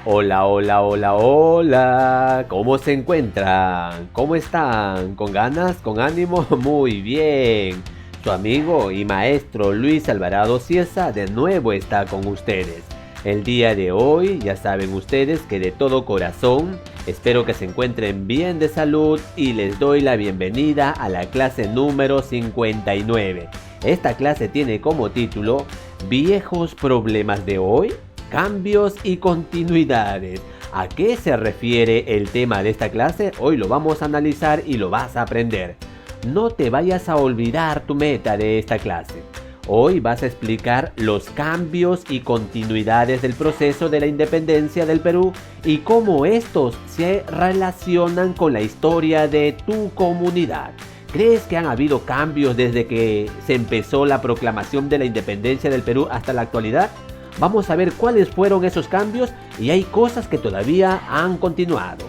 Hola, hola, hola, hola. ¿Cómo se encuentran? ¿Cómo están? ¿Con ganas? ¿Con ánimo? Muy bien. Su amigo y maestro Luis Alvarado Cieza de nuevo está con ustedes. El día de hoy, ya saben ustedes que de todo corazón espero que se encuentren bien de salud y les doy la bienvenida a la clase número 59. Esta clase tiene como título ¿Viejos problemas de hoy? Cambios y continuidades. ¿A qué se refiere el tema de esta clase? Hoy lo vamos a analizar y lo vas a aprender. No te vayas a olvidar tu meta de esta clase. Hoy vas a explicar los cambios y continuidades del proceso de la independencia del Perú y cómo estos se relacionan con la historia de tu comunidad. ¿Crees que han habido cambios desde que se empezó la proclamación de la independencia del Perú hasta la actualidad? Vamos a ver cuáles fueron esos cambios y hay cosas que todavía han continuado.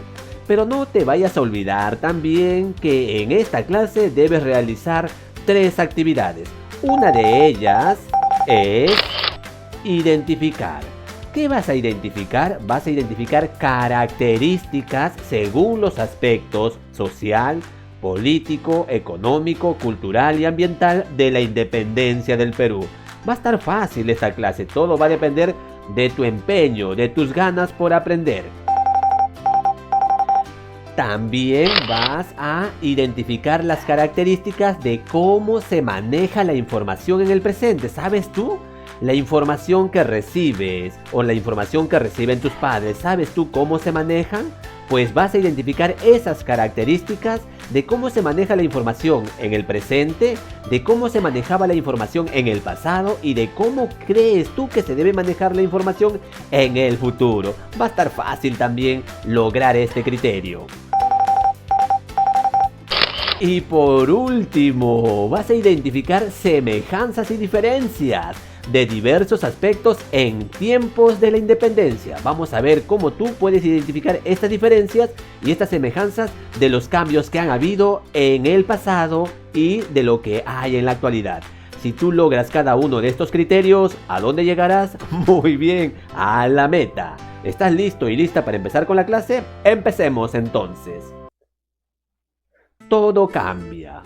Pero no te vayas a olvidar también que en esta clase debes realizar 3 actividades. Una de ellas es identificar. ¿Qué vas a identificar? Vas a identificar características según los aspectos social, político, económico, cultural y ambiental de la independencia del Perú. Va a estar fácil esta clase, todo va a depender de tu empeño, de tus ganas por aprender. También vas a identificar las características de cómo se maneja la información en el presente. ¿Sabes tú? La información que recibes o la información que reciben tus padres, ¿sabes tú cómo se manejan? Pues vas a identificar esas características de cómo se maneja la información en el presente, de cómo se manejaba la información en el pasado y de cómo crees tú que se debe manejar la información en el futuro. Va a estar fácil también lograr este criterio. Y por último, vas a identificar semejanzas y diferencias de diversos aspectos en tiempos de la independencia. Vamos a ver cómo tú puedes identificar estas diferencias y estas semejanzas de los cambios que han habido en el pasado y de lo que hay en la actualidad. Si tú logras cada uno de estos criterios, ¿a dónde llegarás? Muy bien, a la meta. ¿Estás listo y lista para empezar con la clase? Empecemos entonces. Todo cambia.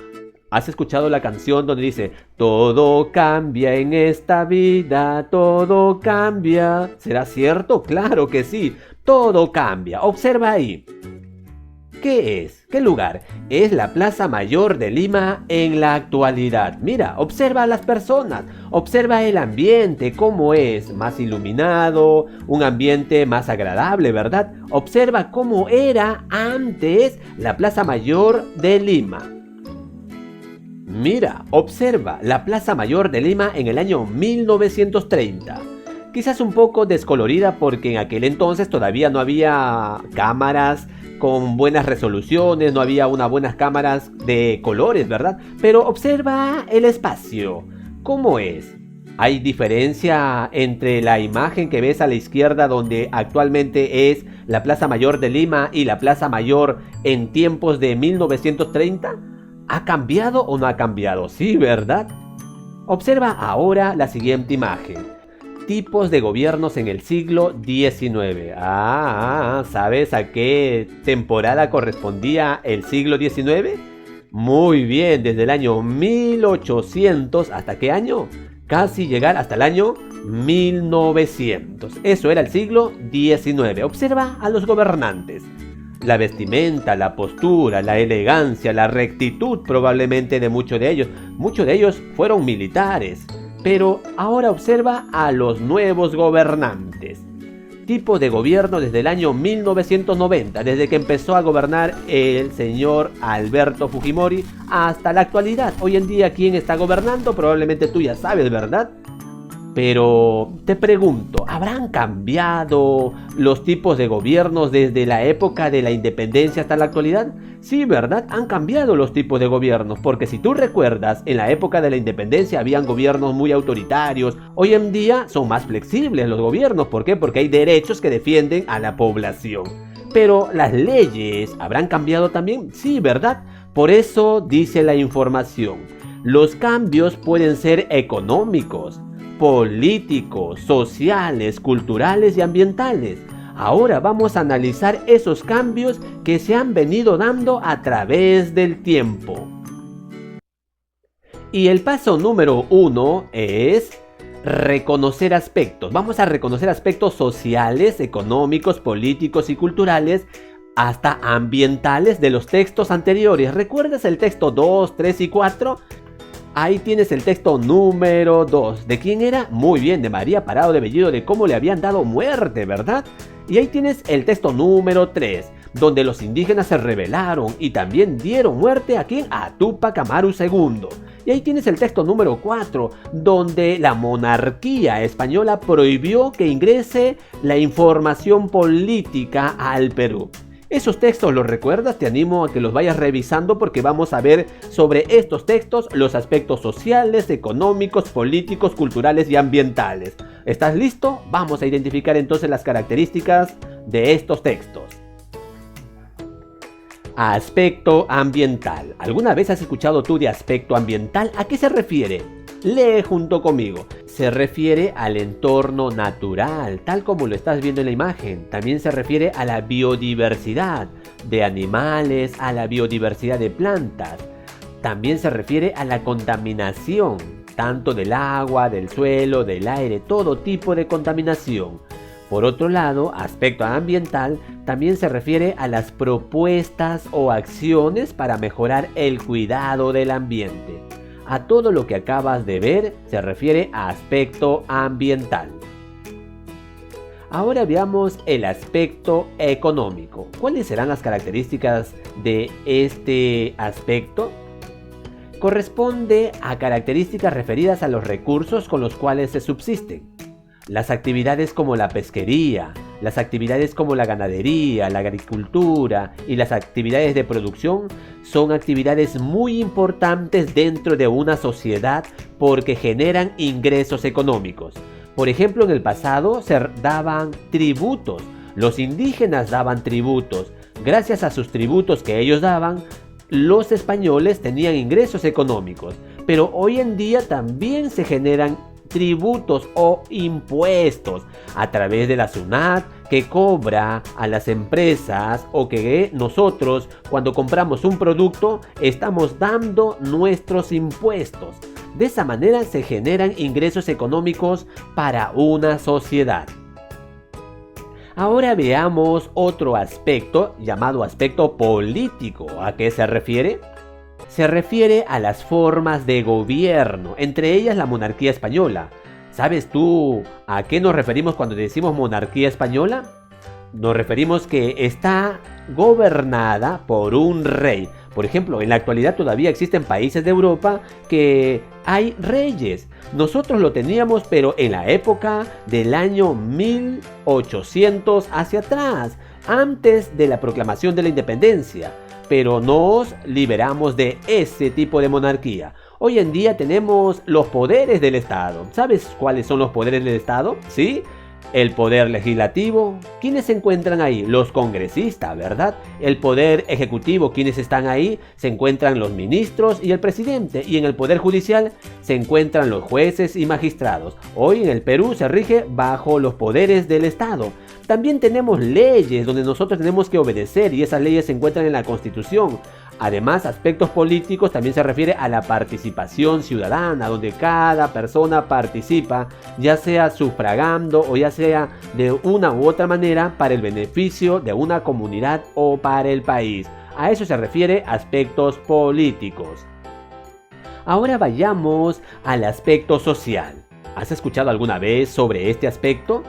¿Has escuchado la canción donde dice todo cambia en esta vida, todo cambia? ¿Será cierto? Claro que sí, todo cambia. Observa ahí. ¿Qué es? ¿Qué lugar? Es la Plaza Mayor de Lima en la actualidad. Mira, observa a las personas, observa el ambiente, cómo es, más iluminado, un ambiente más agradable, ¿verdad? Observa cómo era antes la Plaza Mayor de Lima. Mira, observa la Plaza Mayor de Lima en el año 1930. Quizás un poco descolorida porque en aquel entonces todavía no había cámaras con buenas resoluciones, no había unas buenas cámaras de colores, ¿verdad? Pero observa el espacio. ¿Cómo es? ¿Hay diferencia entre la imagen que ves a la izquierda donde actualmente es la Plaza Mayor de Lima y la Plaza Mayor en tiempos de 1930? ¿Ha cambiado o no ha cambiado? Sí, ¿verdad? Observa ahora la siguiente imagen. Tipos de gobiernos en el siglo XIX. ¿Sabes a qué temporada correspondía el siglo XIX? Muy bien, desde el año 1800, ¿hasta qué año? Casi llegar hasta el año 1900. Eso era el siglo XIX. Observa a los gobernantes. La vestimenta, la postura, la elegancia, la rectitud probablemente de muchos de ellos. Muchos de ellos fueron militares. Pero ahora observa a los nuevos gobernantes. Tipo de gobierno desde el año 1990, desde que empezó a gobernar el señor Alberto Fujimori hasta la actualidad. Hoy en día, ¿quién está gobernando? Probablemente tú ya sabes, ¿verdad? Pero te pregunto, ¿habrán cambiado los tipos de gobiernos desde la época de la independencia hasta la actualidad? Sí, ¿verdad? Han cambiado los tipos de gobiernos, porque si tú recuerdas, en la época de la independencia habían gobiernos muy autoritarios. Hoy en día son más flexibles los gobiernos. ¿Por qué? Porque hay derechos que defienden a la población. Pero las leyes habrán cambiado también. Sí, ¿verdad? Por eso dice la información. Los cambios pueden ser económicos, políticos, sociales, culturales y ambientales. Ahora vamos a analizar esos cambios que se han venido dando a través del tiempo. Y el paso número 1 es reconocer aspectos. Vamos a reconocer aspectos sociales, económicos, políticos y culturales, hasta ambientales de los textos anteriores. ¿Recuerdas el texto 2, 3 y 4? Ahí tienes el texto número 2. ¿De quién era? Muy bien, de María Parado de Bellido, de cómo le habían dado muerte, ¿verdad? Y ahí tienes el texto número 3, donde los indígenas se rebelaron y también dieron muerte ¿a quién? A Túpac Amaru II. Y ahí tienes el texto número 4, donde la monarquía española prohibió que ingrese la información política al Perú. Esos textos, ¿los recuerdas? Te animo a que los vayas revisando porque vamos a ver sobre estos textos los aspectos sociales, económicos, políticos, culturales y ambientales. ¿Estás listo? Vamos a identificar entonces las características de estos textos. Aspecto ambiental. ¿Alguna vez has escuchado tú de aspecto ambiental? ¿A qué se refiere? Lee junto conmigo. Se refiere al entorno natural, tal como lo estás viendo en la imagen. También se refiere a la biodiversidad de animales, a la biodiversidad de plantas. También se refiere a la contaminación, tanto del agua, del suelo, del aire, todo tipo de contaminación. Por otro lado, aspecto ambiental también se refiere a las propuestas o acciones para mejorar el cuidado del ambiente. A todo lo que acabas de ver se refiere a aspecto ambiental. Ahora veamos el aspecto económico. ¿Cuáles serán las características de este aspecto? Corresponde a características referidas a los recursos con los cuales se subsisten. Las actividades como la pesquería, las actividades como la ganadería, la agricultura y las actividades de producción son actividades muy importantes dentro de una sociedad porque generan ingresos económicos. Por ejemplo, en el pasado se daban tributos. Los indígenas daban tributos. Gracias a sus tributos que ellos daban, los españoles tenían ingresos económicos. Pero hoy en día también se generan tributos o impuestos a través de la SUNAT que cobra a las empresas, o que nosotros cuando compramos un producto estamos dando nuestros impuestos. De esa manera se generan ingresos económicos para una sociedad. Ahora veamos otro aspecto llamado aspecto político. ¿A qué se refiere? Se refiere a las formas de gobierno, entre ellas la monarquía española. ¿Sabes tú a qué nos referimos cuando decimos monarquía española? Nos referimos que está gobernada por un rey. Por ejemplo, en la actualidad todavía existen países de Europa que hay reyes. Nosotros lo teníamos, pero en la época del año 1800 hacia atrás, antes de la proclamación de la independencia. Pero nos liberamos de ese tipo de monarquía. Hoy en día tenemos los poderes del Estado. ¿Sabes cuáles son los poderes del Estado? ¿Sí? El poder legislativo. ¿Quiénes se encuentran ahí? Los congresistas, ¿verdad? El poder ejecutivo. ¿Quiénes están ahí? Se encuentran los ministros y el presidente. Y en el poder judicial se encuentran los jueces y magistrados. Hoy en el Perú se rige bajo los poderes del Estado. También tenemos leyes donde nosotros tenemos que obedecer y esas leyes se encuentran en la Constitución. Además, aspectos políticos también se refiere a la participación ciudadana, donde cada persona participa, ya sea sufragando o ya sea de una u otra manera para el beneficio de una comunidad o para el país. A eso se refiere aspectos políticos. Ahora vayamos al aspecto social. ¿Has escuchado alguna vez sobre este aspecto?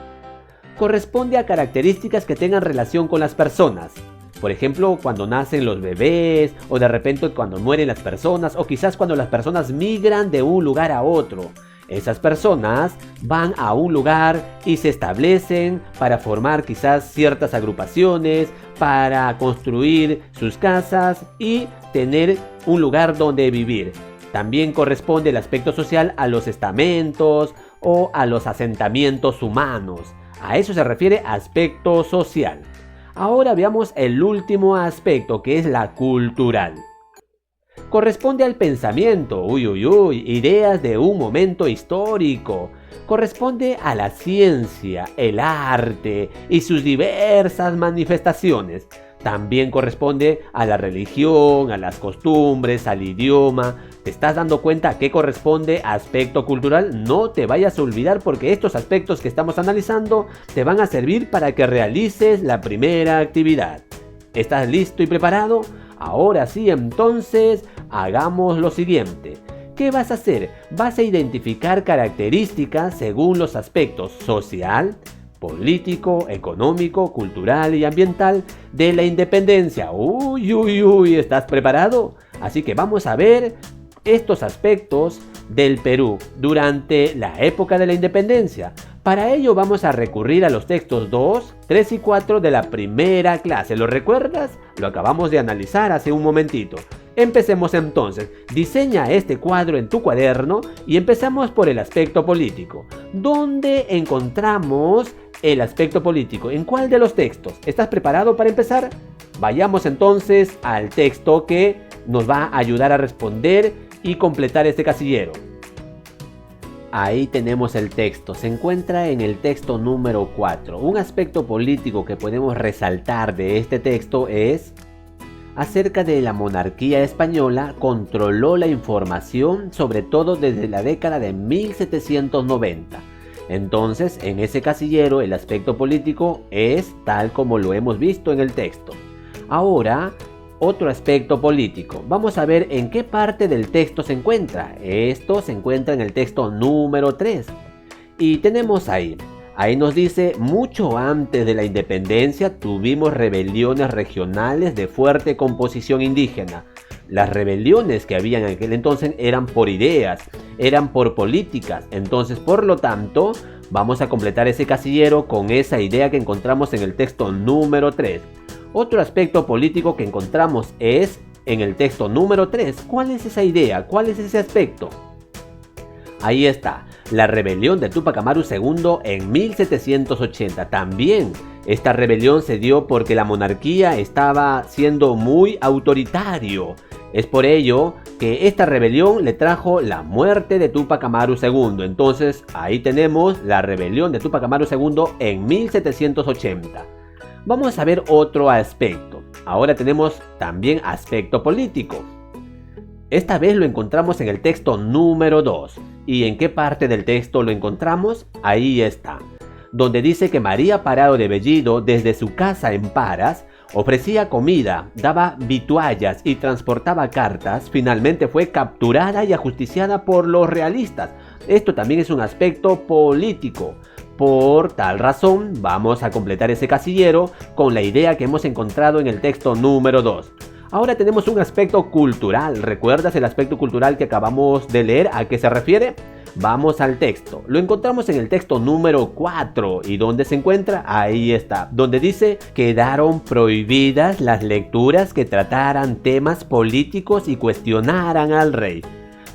Corresponde a características que tengan relación con las personas. Por ejemplo, cuando nacen los bebés, o de repente cuando mueren las personas, o quizás cuando las personas migran de un lugar a otro. Esas personas van a un lugar y se establecen para formar quizás ciertas agrupaciones, para construir sus casas y tener un lugar donde vivir. También corresponde el aspecto social a los estamentos o a los asentamientos humanos. A eso se refiere aspecto social. Ahora veamos el último aspecto, que es la cultural. Corresponde al pensamiento, ideas de un momento histórico. corresponde a la ciencia, el arte y sus diversas manifestaciones. También corresponde a la religión, a las costumbres, al idioma. ¿Te estás dando cuenta qué corresponde a aspecto cultural? No te vayas a olvidar, porque estos aspectos que estamos analizando te van a servir para que realices la primera actividad. ¿Estás listo y preparado? Ahora sí, entonces, hagamos lo siguiente. ¿Qué vas a hacer? Vas a identificar características según los aspectos social, político, económico, cultural y ambiental de la independencia. Uy, ¿estás preparado? Así que vamos a ver estos aspectos del Perú durante la época de la independencia. Para ello vamos a recurrir a los textos 2, 3 y 4 de la primera clase. ¿Lo recuerdas? Lo acabamos de analizar hace un momentito. Empecemos entonces. Diseña este cuadro en tu cuaderno y empezamos por el aspecto político. ¿Dónde encontramos el aspecto político? ¿En cuál de los textos? ¿Estás preparado para empezar? Vayamos entonces al texto que nos va a ayudar a responder y completar este casillero. Ahí tenemos el texto. Se encuentra en el texto número 4. Un aspecto político que podemos resaltar de este texto es: acerca de la monarquía española, controló la información, sobre todo desde la década de 1790. Entonces, en ese casillero, el aspecto político es tal como lo hemos visto en el texto. Ahora, otro aspecto político. Vamos a ver en qué parte del texto se encuentra. Esto se encuentra en el texto número 3. Y tenemos ahí nos dice: mucho antes de la independencia tuvimos rebeliones regionales de fuerte composición indígena. Las rebeliones que habían en aquel entonces eran por ideas, eran por políticas. Entonces, por lo tanto, vamos a completar ese casillero con esa idea que encontramos en el texto número 3. Otro aspecto político que encontramos es en el texto número 3. ¿Cuál es esa idea? ¿Cuál es ese aspecto? Ahí está, la rebelión de Túpac Amaru II en 1780. También esta rebelión se dio porque la monarquía estaba siendo muy autoritario. Es por ello que esta rebelión le trajo la muerte de Túpac Amaru II. Entonces, ahí tenemos la rebelión de Túpac Amaru II en 1780. Vamos a ver otro aspecto. Ahora tenemos también aspecto político. Esta vez lo encontramos en el texto número 2. ¿Y en qué parte del texto lo encontramos? Ahí está, donde dice que María Parado de Bellido, desde su casa en Paras, ofrecía comida, daba vituallas y transportaba cartas. Finalmente fue capturada y ajusticiada por los realistas. Esto también es un aspecto político. Por tal razón, vamos a completar ese casillero con la idea que hemos encontrado en el texto número 2. Ahora tenemos un aspecto cultural. ¿Recuerdas el aspecto cultural que acabamos de leer? ¿A qué se refiere? Vamos al texto. Lo encontramos en el texto número 4. ¿Y dónde se encuentra? Ahí está, donde dice: quedaron prohibidas las lecturas que trataran temas políticos y cuestionaran al rey.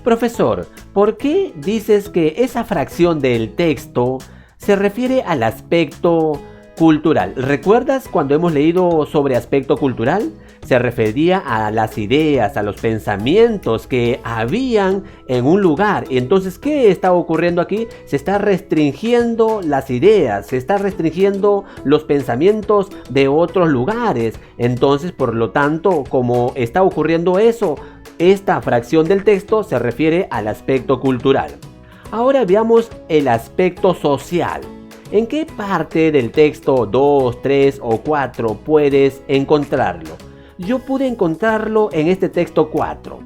Profesor, ¿por qué dices que esa fracción del texto se refiere al aspecto cultural? ¿Recuerdas cuando hemos leído sobre aspecto cultural? Se refería a las ideas, a los pensamientos que habían en un lugar. Y entonces, ¿qué está ocurriendo aquí? Se está restringiendo las ideas, se está restringiendo los pensamientos de otros lugares. Entonces, por lo tanto, como está ocurriendo eso, esta fracción del texto se refiere al aspecto cultural. Ahora veamos el aspecto social. ¿En qué parte del texto 2, 3 o 4 puedes encontrarlo? Yo pude encontrarlo en este texto 4.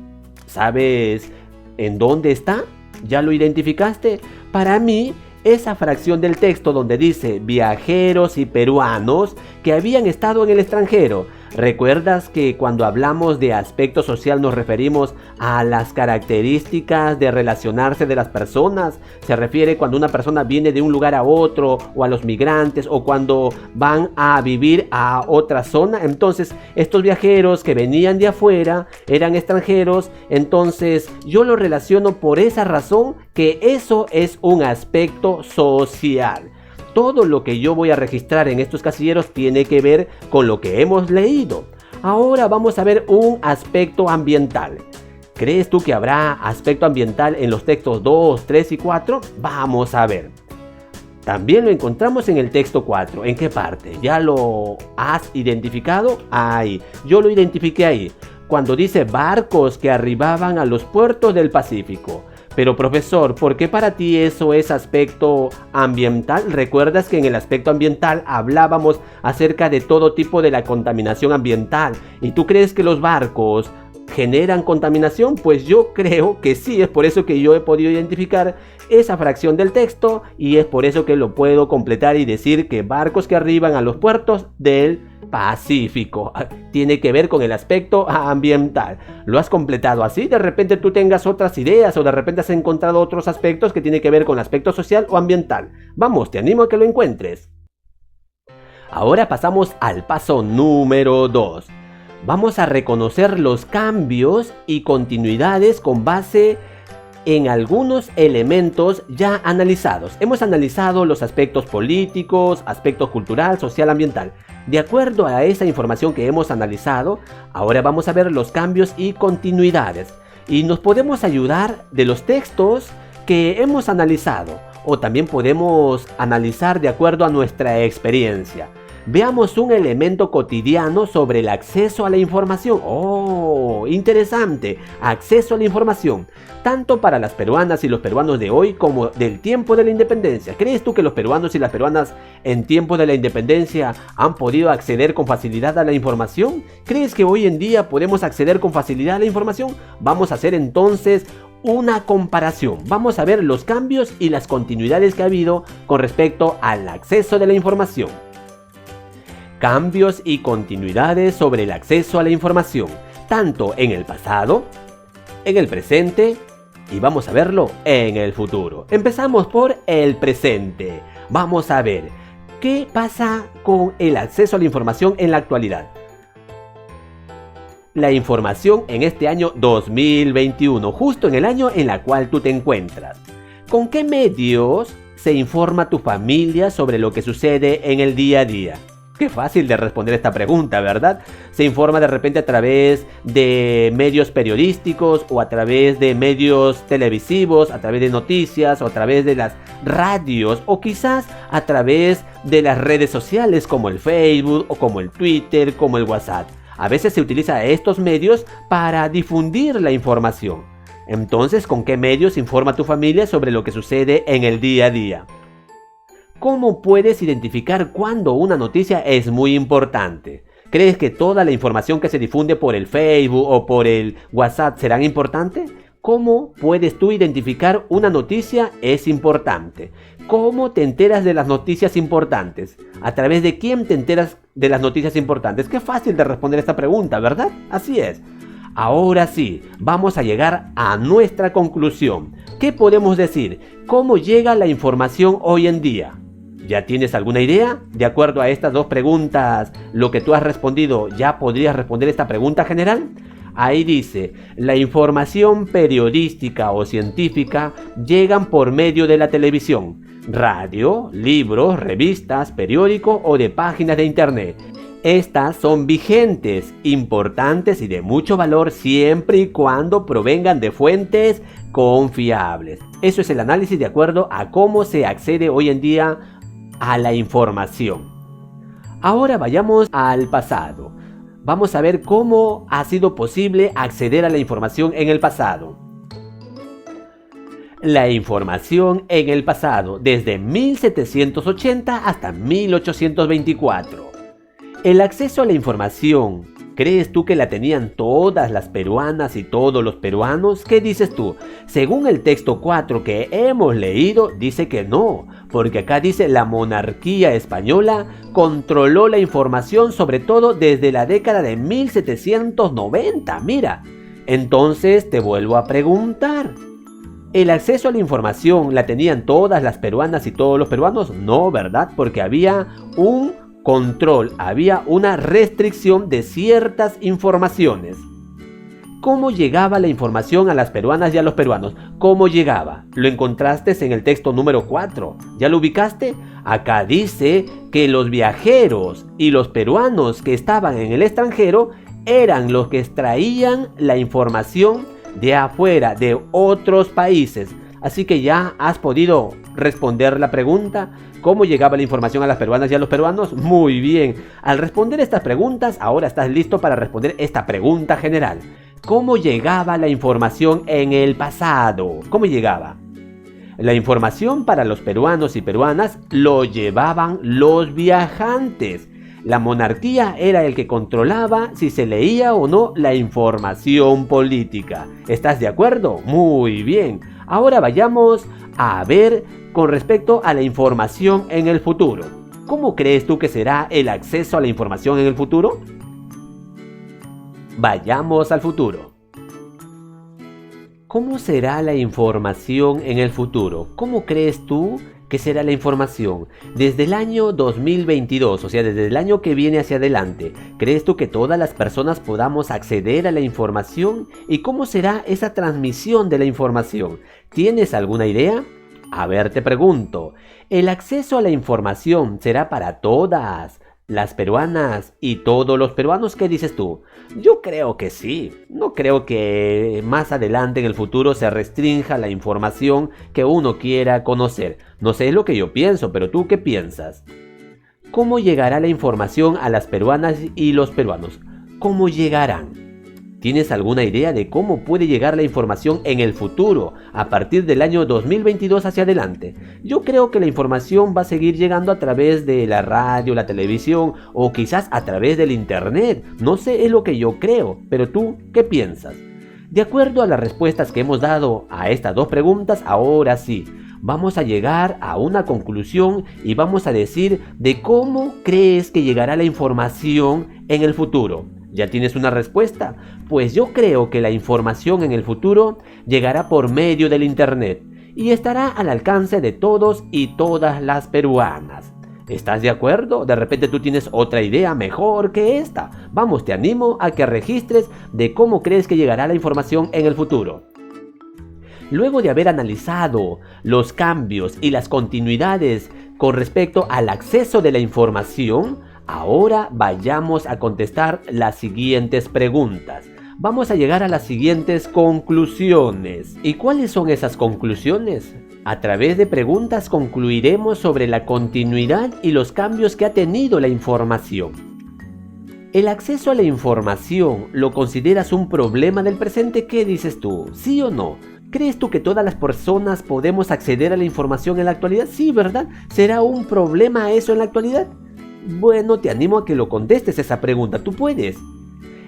¿Sabes en dónde está? ¿Ya lo identificaste? Para mí, esa fracción del texto donde dice viajeros y peruanos que habían estado en el extranjero. ¿Recuerdas que cuando hablamos de aspecto social nos referimos a las características de relacionarse de las personas? Se refiere cuando una persona viene de un lugar a otro, o a los migrantes, o cuando van a vivir a otra zona. Entonces, estos viajeros que venían de afuera eran extranjeros. Entonces, yo lo relaciono por esa razón, que eso es un aspecto social. Todo lo que yo voy a registrar en estos casilleros tiene que ver con lo que hemos leído. Ahora vamos a ver un aspecto ambiental. ¿Crees tú que habrá aspecto ambiental en los textos 2, 3 y 4? Vamos a ver. También lo encontramos en el texto 4. ¿En qué parte? ¿Ya lo has identificado? Ahí. Yo lo identifiqué ahí. Cuando dice barcos que arribaban a los puertos del Pacífico. Pero profesor, ¿por qué para ti eso es aspecto ambiental? ¿Recuerdas que en el aspecto ambiental hablábamos acerca de todo tipo de la contaminación ambiental? ¿Y tú crees que los barcos generan contaminación? Pues yo creo que sí, es por eso que yo he podido identificar esa fracción del texto y es por eso que lo puedo completar y decir que barcos que arriban a los puertos del Pacífico. Tiene que ver con el aspecto ambiental. ¿Lo has completado así? De repente tú tengas otras ideas o de repente has encontrado otros aspectos que tienen que ver con el aspecto social o ambiental. Vamos, te animo a que lo encuentres. Ahora pasamos al paso número 2. Vamos a reconocer los cambios y continuidades con base en algunos elementos ya analizados. Hemos analizado los aspectos políticos, aspecto cultural, social, ambiental. De acuerdo a esa información que hemos analizado, ahora vamos a ver los cambios y continuidades. Y nos podemos ayudar de los textos que hemos analizado. O también podemos analizar de acuerdo a nuestra experiencia. Veamos un elemento cotidiano sobre el acceso a la información. ¡Oh! Interesante. Acceso a la información. Tanto para las peruanas y los peruanos de hoy como del tiempo de la independencia. ¿Crees tú que los peruanos y las peruanas en tiempo de la independencia han podido acceder con facilidad a la información? ¿Crees que hoy en día podemos acceder con facilidad a la información? Vamos a hacer entonces una comparación. Vamos a ver los cambios y las continuidades que ha habido con respecto al acceso de la información. Cambios y continuidades sobre el acceso a la información, tanto en el pasado, en el presente y vamos a verlo en el futuro. Empezamos por el presente. Vamos a ver qué pasa con el acceso a la información en la actualidad. La información en este año 2021, justo en el año en el cual tú te encuentras. ¿Con qué medios se informa tu familia sobre lo que sucede en el día a día? Qué fácil de responder esta pregunta, ¿verdad? Se informa de repente a través de medios periodísticos o a través de medios televisivos, a través de noticias o a través de las radios o quizás a través de las redes sociales como el Facebook o como el Twitter, como el WhatsApp. A veces se utiliza estos medios para difundir la información. Entonces, ¿con qué medios informa tu familia sobre lo que sucede en el día a día? ¿Cómo puedes identificar cuándo una noticia es muy importante? ¿Crees que toda la información que se difunde por el Facebook o por el WhatsApp serán importantes? ¿Cómo puedes tú identificar una noticia es importante? ¿Cómo te enteras de las noticias importantes? ¿A través de quién te enteras de las noticias importantes? Qué fácil de responder esta pregunta, ¿verdad? Así es. Ahora sí, vamos a llegar a nuestra conclusión. ¿Qué podemos decir? ¿Cómo llega la información hoy en día? ¿Ya tienes alguna idea? De acuerdo a estas dos preguntas, lo que tú has respondido, ¿ya podrías responder esta pregunta general? Ahí dice, la información periodística o científica llegan por medio de la televisión, radio, libros, revistas, periódico o de páginas de internet. Estas son vigentes, importantes y de mucho valor siempre y cuando provengan de fuentes confiables. Eso es el análisis de acuerdo a cómo se accede hoy en día a la información. Ahora vayamos al pasado. Vamos a ver cómo ha sido posible acceder a la información en el pasado. La información en el pasado, desde 1780 hasta 1824. El acceso a la información, ¿crees tú que la tenían todas las peruanas y todos los peruanos? ¿Qué dices tú? Según el texto 4 que hemos leído, dice que no, porque acá dice la monarquía española controló la información sobre todo desde la década de 1790, mira. Entonces te vuelvo a preguntar, ¿el acceso a la información la tenían todas las peruanas y todos los peruanos? No, ¿verdad? Porque había un control, había una restricción de ciertas informaciones. ¿Cómo llegaba la información a las peruanas y a los peruanos? ¿Cómo llegaba? Lo encontraste en el texto número 4. ¿Ya lo ubicaste? Acá dice que los viajeros y los peruanos que estaban en el extranjero eran los que extraían la información de afuera, de otros países. Así que ya has podido responder la pregunta. ¿Cómo llegaba la información a las peruanas y a los peruanos? Muy bien. Al responder estas preguntas, ahora estás listo para responder esta pregunta general. ¿Cómo llegaba la información en el pasado? ¿Cómo llegaba? La información para los peruanos y peruanas lo llevaban los viajantes. La monarquía era el que controlaba si se leía o no la información política. ¿Estás de acuerdo? Muy bien. Ahora vayamos a ver con respecto a la información en el futuro. ¿Cómo crees tú que será el acceso a la información en el futuro? Vayamos al futuro. ¿Cómo será la información en el futuro? ¿Cómo crees tú que será la información? Desde el año 2022, o sea, desde el año que viene hacia adelante, ¿crees tú que todas las personas podamos acceder a la información? ¿Y cómo será esa transmisión de la información? ¿Tienes alguna idea? A ver, te pregunto, ¿el acceso a la información será para todas las peruanas y todos los peruanos? ¿Qué dices tú? Yo creo que sí. No creo que más adelante en el futuro se restrinja la información que uno quiera conocer. No sé lo que yo pienso, pero ¿tú qué piensas? ¿Cómo llegará la información a las peruanas y los peruanos? ¿Cómo llegarán? ¿Tienes alguna idea de cómo puede llegar la información en el futuro, a partir del año 2022 hacia adelante? Yo creo que la información va a seguir llegando a través de la radio, la televisión o quizás a través del internet. No sé, es lo que yo creo, pero ¿tú qué piensas? De acuerdo a las respuestas que hemos dado a estas dos preguntas, ahora sí, vamos a llegar a una conclusión y vamos a decir de cómo crees que llegará la información en el futuro. ¿Ya tienes una respuesta? Pues yo creo que la información en el futuro llegará por medio del internet y estará al alcance de todos y todas las peruanas. ¿Estás de acuerdo? De repente tú tienes otra idea mejor que esta. Vamos, te animo a que registres de cómo crees que llegará la información en el futuro. Luego de haber analizado los cambios y las continuidades con respecto al acceso de la información, ahora vayamos a contestar las siguientes preguntas. Vamos a llegar a las siguientes conclusiones. ¿Y cuáles son esas conclusiones? A través de preguntas concluiremos sobre la continuidad y los cambios que ha tenido la información. ¿El acceso a la información lo consideras un problema del presente? ¿Qué dices tú? ¿Sí o no? ¿Crees tú que todas las personas podemos acceder a la información en la actualidad? Sí, ¿verdad? ¿Será un problema eso en la actualidad? Bueno, te animo a que lo contestes esa pregunta, tú puedes.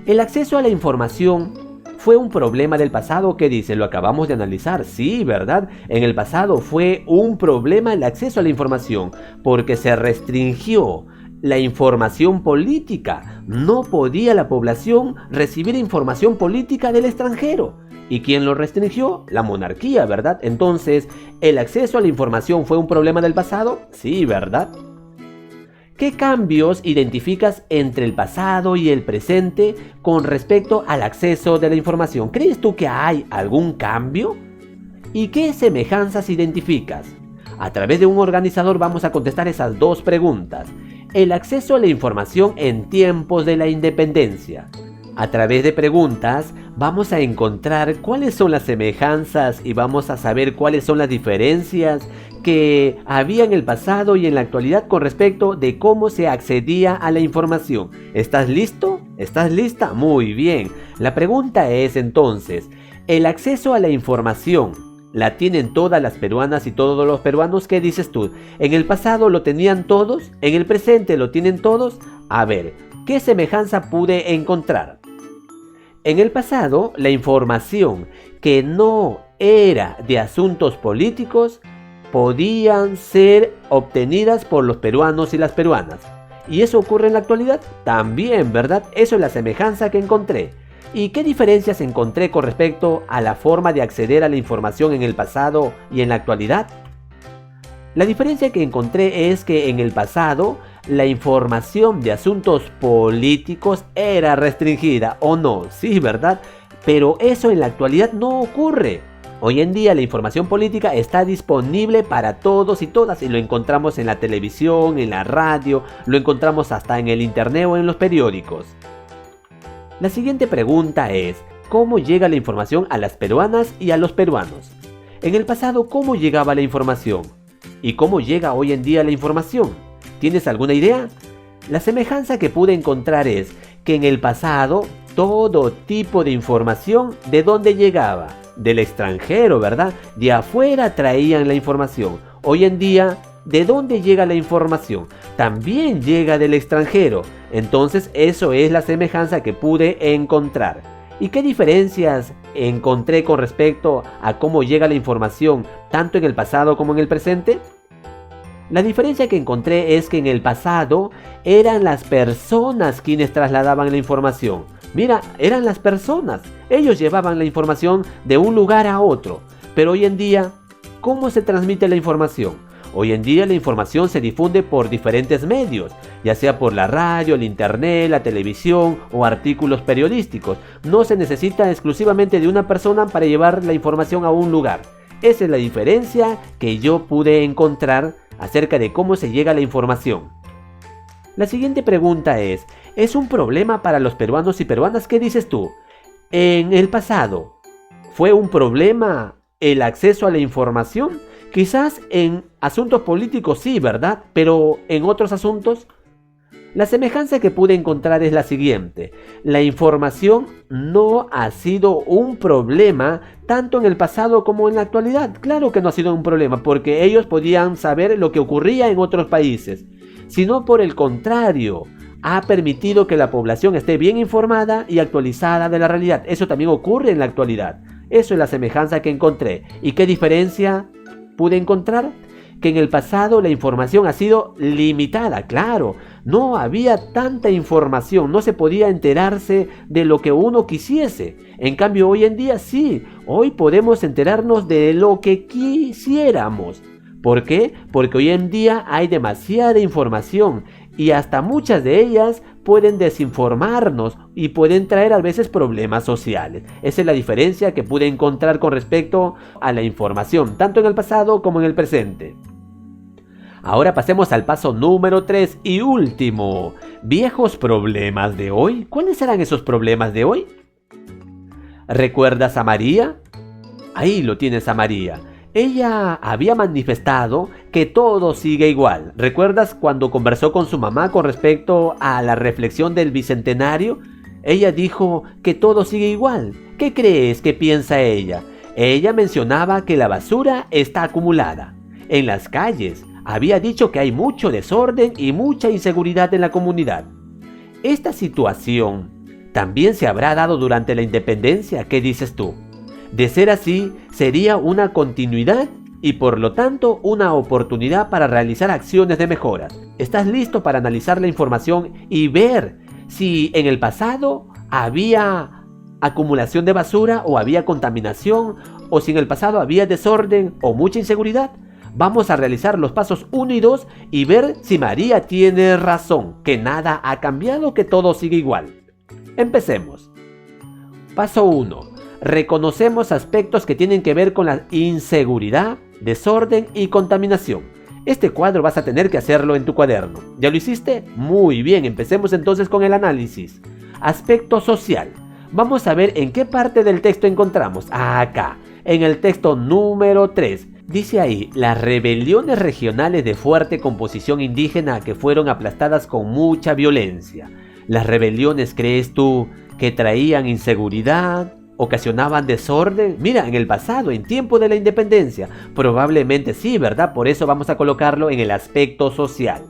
¿El acceso a la información fue un problema del pasado? ¿Qué dice? Lo acabamos de analizar, sí, ¿verdad? En el pasado fue un problema el acceso a la información, porque se restringió la información política. No podía la población recibir información política del extranjero. ¿Y quién lo restringió? La monarquía, ¿verdad? Entonces, ¿el acceso a la información fue un problema del pasado? Sí, ¿verdad? ¿Qué cambios identificas entre el pasado y el presente con respecto al acceso de la información? ¿Crees tú que hay algún cambio? ¿Y qué semejanzas identificas? A través de un organizador vamos a contestar esas dos preguntas. El acceso a la información en tiempos de la independencia. A través de preguntas vamos a encontrar cuáles son las semejanzas y vamos a saber cuáles son las diferencias que había en el pasado y en la actualidad con respecto de cómo se accedía a la información. ¿Estás listo? ¿Estás lista? Muy bien. La pregunta es entonces, ¿el acceso a la información la tienen todas las peruanas y todos los peruanos? ¿Qué dices tú? ¿En el pasado lo tenían todos? ¿En el presente lo tienen todos? A ver, ¿qué semejanza pude encontrar? En el pasado, la información que no era de asuntos políticos podían ser obtenidas por los peruanos y las peruanas. ¿Y eso ocurre en la actualidad? También, ¿verdad? Eso es la semejanza que encontré. ¿Y qué diferencias encontré con respecto a la forma de acceder a la información en el pasado y en la actualidad? La diferencia que encontré es que en el pasado la información de asuntos políticos era restringida, ¿o no? Sí, ¿verdad? Pero eso en la actualidad no ocurre. Hoy en día la información política está disponible para todos y todas y lo encontramos en la televisión, en la radio, lo encontramos hasta en el internet o en los periódicos. La siguiente pregunta es, cómo llega la información a las peruanas y a los peruanos. En el pasado, ¿cómo llegaba la información? ¿Y cómo llega hoy en día la información? ¿Tienes alguna idea? La semejanza que pude encontrar es que en el pasado todo tipo de información, ¿de dónde llegaba? Del extranjero, ¿verdad? De afuera traían la información. Hoy en día, ¿de dónde llega la información? También llega del extranjero. Entonces, eso es la semejanza que pude encontrar. ¿Y qué diferencias encontré con respecto a cómo llega la información, tanto en el pasado como en el presente? La diferencia que encontré es que en el pasado eran las personas quienes trasladaban la información. Mira, eran las personas. Ellos llevaban la información de un lugar a otro. Pero hoy en día, ¿cómo se transmite la información? Hoy en día la información se difunde por diferentes medios, ya sea por la radio, el internet, la televisión o artículos periodísticos. No se necesita exclusivamente de una persona para llevar la información a un lugar. Esa es la diferencia que yo pude encontrar acerca de cómo se llega a la información. La siguiente pregunta ¿es un problema para los peruanos y peruanas? ¿Qué dices tú? En el pasado, ¿fue un problema el acceso a la información? Quizás en asuntos políticos sí, ¿verdad? Pero en otros asuntos, la semejanza que pude encontrar es la siguiente. La información no ha sido un problema tanto en el pasado como en la actualidad. Claro que no ha sido un problema porque ellos podían saber lo que ocurría en otros países, sino por el contrario, ha permitido que la población esté bien informada y actualizada de la realidad. Eso también ocurre en la actualidad. Eso es la semejanza que encontré. ¿Y qué diferencia pude encontrar? Que en el pasado la información ha sido limitada, claro, no había tanta información, no se podía enterarse de lo que uno quisiese. En cambio hoy en día sí, hoy podemos enterarnos de lo que quisiéramos. ¿Por qué? Porque hoy en día hay demasiada información y hasta muchas de ellas pueden desinformarnos y pueden traer a veces problemas sociales. Esa es la diferencia que pude encontrar con respecto a la información, tanto en el pasado como en el presente. Ahora pasemos al paso número 3 y último. ¿Viejos problemas de hoy? ¿Cuáles serán esos problemas de hoy? ¿Recuerdas a María? Ahí lo tienes a María. Ella había manifestado que todo sigue igual. ¿Recuerdas cuando conversó con su mamá con respecto a la reflexión del bicentenario? Ella dijo que todo sigue igual. ¿Qué crees que piensa ella? Ella mencionaba que la basura está acumulada en las calles. Había dicho que hay mucho desorden y mucha inseguridad en la comunidad. Esta situación también se habrá dado durante la independencia. ¿Qué dices tú? De ser así, sería una continuidad y por lo tanto una oportunidad para realizar acciones de mejora. ¿Estás listo para analizar la información y ver si en el pasado había acumulación de basura o había contaminación o si en el pasado había desorden o mucha inseguridad? Vamos a realizar los pasos 1 y 2 y ver si María tiene razón, que nada ha cambiado, que todo sigue igual. Empecemos. Paso 1. Reconocemos aspectos que tienen que ver con la inseguridad, desorden y contaminación. Este cuadro vas a tener que hacerlo en tu cuaderno. ¿Ya lo hiciste? Muy bien, empecemos entonces con el análisis. Aspecto social. Vamos a ver en qué parte del texto encontramos. Acá, en el texto número 3. Dice ahí, las rebeliones regionales de fuerte composición indígena que fueron aplastadas con mucha violencia. Las rebeliones, ¿crees tú que traían inseguridad? ¿Ocasionaban desorden? Mira, en el pasado, en tiempo de la independencia, probablemente sí, ¿verdad? Por eso vamos a colocarlo en el aspecto social.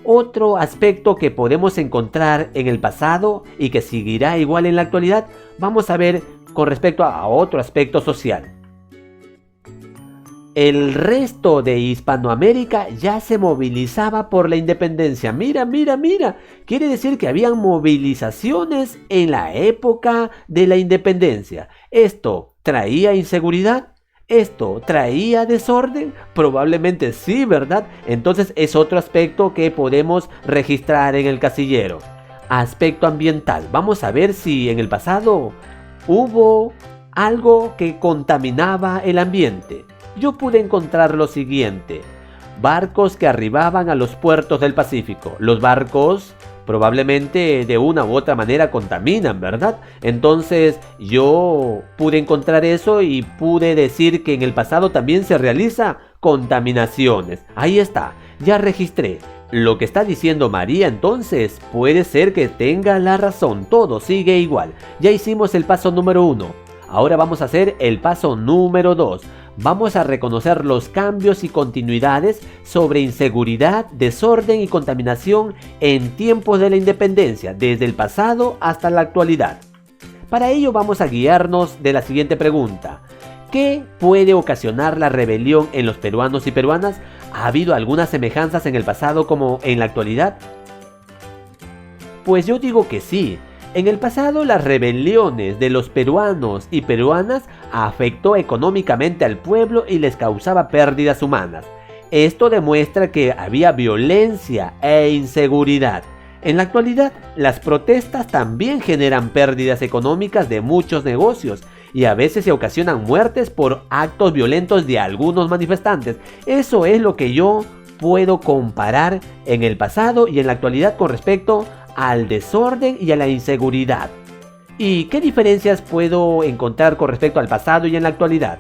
Otro aspecto que podemos encontrar en el pasado y que seguirá igual en la actualidad, vamos a ver con respecto a otro aspecto social. El resto de Hispanoamérica ya se movilizaba por la independencia. Mira. Quiere decir que habían movilizaciones en la época de la independencia. ¿Esto traía inseguridad? ¿Esto traía desorden? Probablemente sí, ¿verdad? Entonces es otro aspecto que podemos registrar en el casillero. Aspecto ambiental. Vamos a ver si en el pasado hubo algo que contaminaba el ambiente. Yo pude encontrar lo siguiente: barcos que arribaban a los puertos del Pacífico. Los barcos probablemente de una u otra manera contaminan, ¿verdad? Entonces yo pude encontrar eso y pude decir que en el pasado también se realiza contaminaciones. Ahí está, ya registré. Lo que está diciendo María entonces puede ser que tenga la razón, todo sigue igual. Ya hicimos el paso número 1, ahora vamos a hacer el paso número 2. Vamos a reconocer los cambios y continuidades sobre inseguridad, desorden y contaminación en tiempos de la independencia, desde el pasado hasta la actualidad. Para ello vamos a guiarnos de la siguiente pregunta. ¿Qué puede ocasionar la rebelión en los peruanos y peruanas? ¿Ha habido algunas semejanzas en el pasado como en la actualidad? Pues yo digo que sí. En el pasado las rebeliones de los peruanos y peruanas afectó económicamente al pueblo y les causaba pérdidas humanas. Esto demuestra que había violencia e inseguridad. En la actualidad, las protestas también generan pérdidas económicas de muchos negocios y a veces se ocasionan muertes por actos violentos de algunos manifestantes. Eso es lo que yo puedo comparar en el pasado y en la actualidad con respecto al desorden y a la inseguridad. ¿Y qué diferencias puedo encontrar con respecto al pasado y en la actualidad?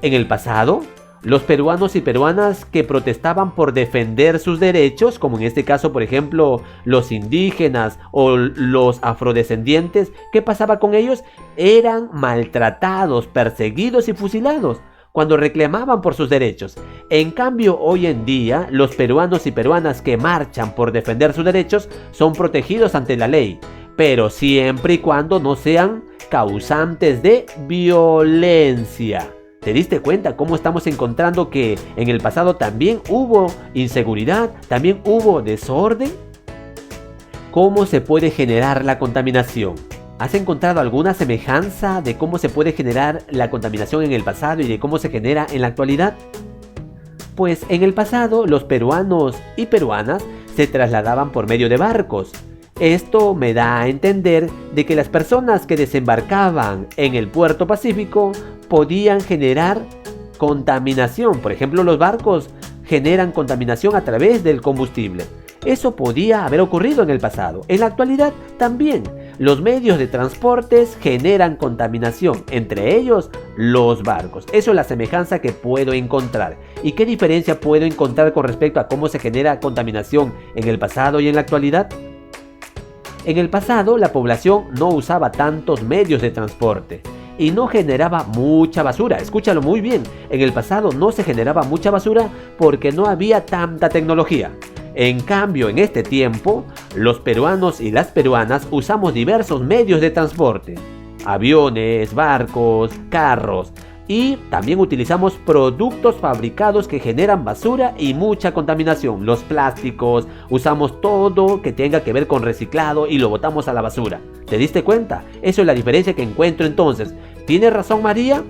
En el pasado, los peruanos y peruanas que protestaban por defender sus derechos, como en este caso por ejemplo los indígenas o los afrodescendientes, ¿qué pasaba con ellos? Eran maltratados, perseguidos y fusilados cuando reclamaban por sus derechos. En cambio, hoy en día, los peruanos y peruanas que marchan por defender sus derechos son protegidos ante la ley, pero siempre y cuando no sean causantes de violencia. ¿Te diste cuenta cómo estamos encontrando que en el pasado también hubo inseguridad, también hubo desorden? ¿Cómo se puede generar la contaminación? ¿Has encontrado alguna semejanza de cómo se puede generar la contaminación en el pasado y de cómo se genera en la actualidad? Pues en el pasado los peruanos y peruanas se trasladaban por medio de barcos. Esto me da a entender de que las personas que desembarcaban en el puerto Pacífico podían generar contaminación. Por ejemplo, los barcos generan contaminación a través del combustible. Eso podía haber ocurrido en el pasado. En la actualidad también. Los medios de transportes generan contaminación, entre ellos los barcos. Eso es la semejanza que puedo encontrar. ¿Y qué diferencia puedo encontrar con respecto a cómo se genera contaminación en el pasado y en la actualidad? En el pasado la población no usaba tantos medios de transporte y no generaba mucha basura. Escúchalo muy bien, en el pasado no se generaba mucha basura porque no había tanta tecnología. En cambio, en este tiempo, los peruanos y las peruanas usamos diversos medios de transporte. Aviones, barcos, carros. Y también utilizamos productos fabricados que generan basura y mucha contaminación. Los plásticos, usamos todo que tenga que ver con reciclado y lo botamos a la basura. ¿Te diste cuenta? Eso es la diferencia que encuentro entonces. ¿Tiene razón María?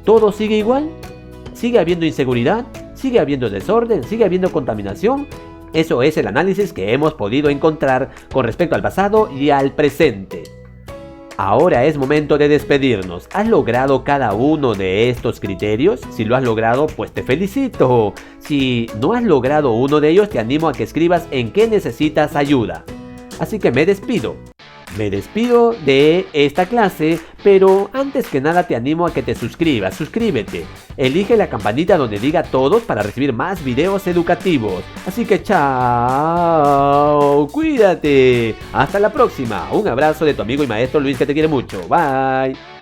¿Todo sigue igual? ¿Sigue habiendo inseguridad? ¿Sigue habiendo desorden? ¿Sigue habiendo contaminación? Eso es el análisis que hemos podido encontrar con respecto al pasado y al presente. Ahora es momento de despedirnos. ¿Has logrado cada uno de estos criterios? Si lo has logrado, pues te felicito. Si no has logrado uno de ellos, te animo a que escribas en qué necesitas ayuda. Así que me despido. Me despido de esta clase, pero antes que nada te animo a que te suscribas. Suscríbete. Elige la campanita donde diga todos para recibir más videos educativos. Así que chao. Cuídate. Hasta la próxima. Un abrazo de tu amigo y maestro Luis que te quiere mucho. Bye.